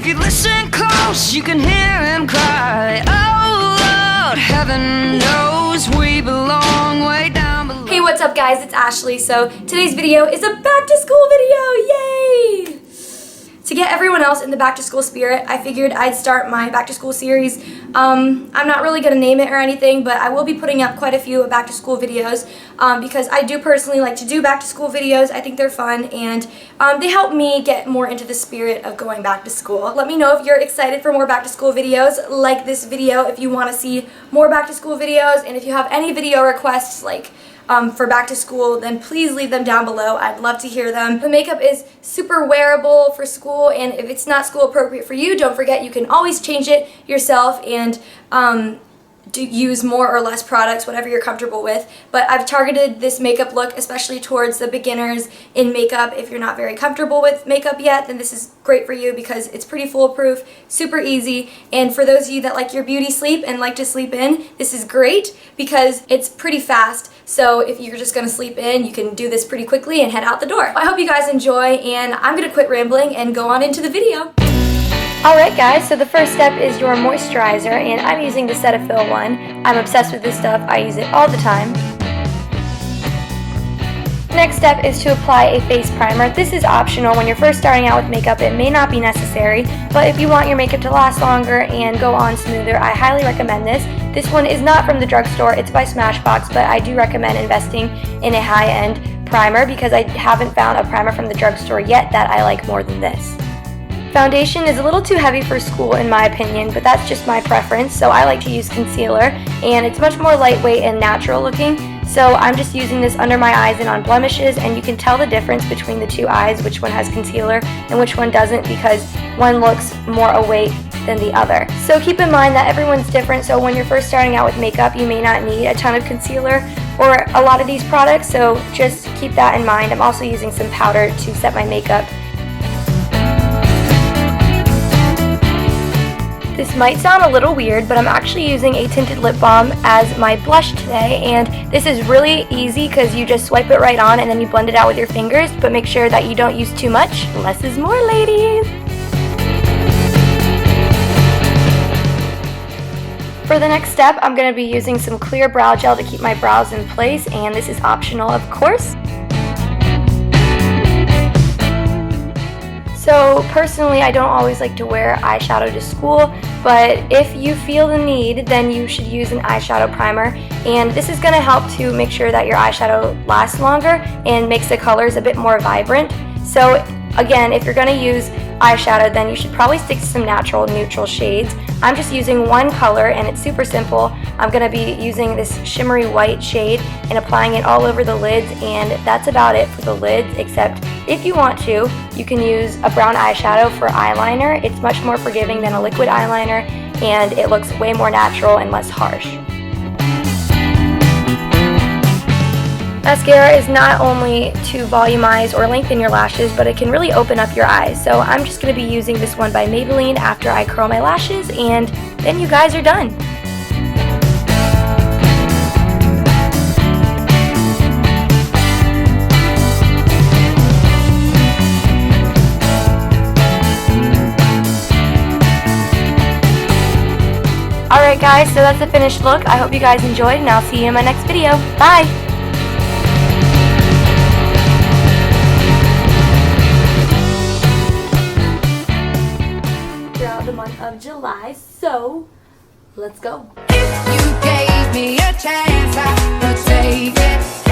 If you listen close, you can hear him cry. Oh Lord, heaven knows we belong way down below. Hey, what's up guys? It's Ashley. So today's video is a back to school video. Yay! To get everyone else in the back to school spirit, I figured I'd start my back to school series. I'm not really going to name it or anything, but I will be putting up quite a few back to school videos because I do personally like to do back to school videos. I think they're fun and they help me get more into the spirit of going back to school. Let me know if you're excited for more back to school videos like this video, if you want to see more back to school videos, and if you have any video requests like for back to school, then please leave them down below. I'd love to hear them. The makeup is super wearable for school, and if it's not school appropriate for you, don't forget you can always change it yourself and use more or less products, whatever you're comfortable with. But I've targeted this makeup look especially towards the beginners in makeup. If you're not very comfortable with makeup yet, then this is great for you because it's pretty foolproof, super easy. And for those of you that like your beauty sleep and like to sleep in, this is great because it's pretty fast. So if you're just going to sleep in, you can do this pretty quickly and head out the door. I hope you guys enjoy, and I'm going to quit rambling and go on into the video. Alright guys, so the first step is your moisturizer, and I'm using the Cetaphil one. I'm obsessed with this stuff. I use it all the time. Next step is to apply a face primer. This is optional. When you're first starting out with makeup, it may not be necessary, but if you want your makeup to last longer and go on smoother, I highly recommend this. This one is not from the drugstore, it's by Smashbox, but I do recommend investing in a high-end primer because I haven't found a primer from the drugstore yet that I like more than this. Foundation is a little too heavy for school in my opinion, but that's just my preference, so I like to use concealer, and it's much more lightweight and natural looking, so I'm just using this under my eyes and on blemishes, and you can tell the difference between the two eyes, which one has concealer and which one doesn't, because one looks more awake than the other. So keep in mind that everyone's different, so when you're first starting out with makeup, you may not need a ton of concealer or a lot of these products, so just keep that in mind. I'm also using some powder to set my makeup. This might sound a little weird, but I'm actually using a tinted lip balm as my blush today, and this is really easy because you just swipe it right on and then you blend it out with your fingers, but make sure that you don't use too much. Less is more, ladies! For the next step, I'm going to be using some clear brow gel to keep my brows in place, and this is optional, of course. So personally, I don't always like to wear eyeshadow to school, but if you feel the need, then you should use an eyeshadow primer, and this is going to help to make sure that your eyeshadow lasts longer and makes the colors a bit more vibrant. So again, if you're going to use eyeshadow, then you should probably stick to some natural neutral shades. I'm just using one color and it's super simple. I'm going to be using this shimmery white shade and applying it all over the lids, and that's about it for the lids, except if you want to, you can use a brown eyeshadow for eyeliner. It's much more forgiving than a liquid eyeliner and it looks way more natural and less harsh. Mascara is not only to volumize or lengthen your lashes, but it can really open up your eyes. So I'm just going to be using this one by Maybelline after I curl my lashes, and then you guys are done. Alright guys, so that's the finished look. I hope you guys enjoyed, and I'll see you in my next video. Bye! The month of July, so let's go. If you gave me a chance, I would take it.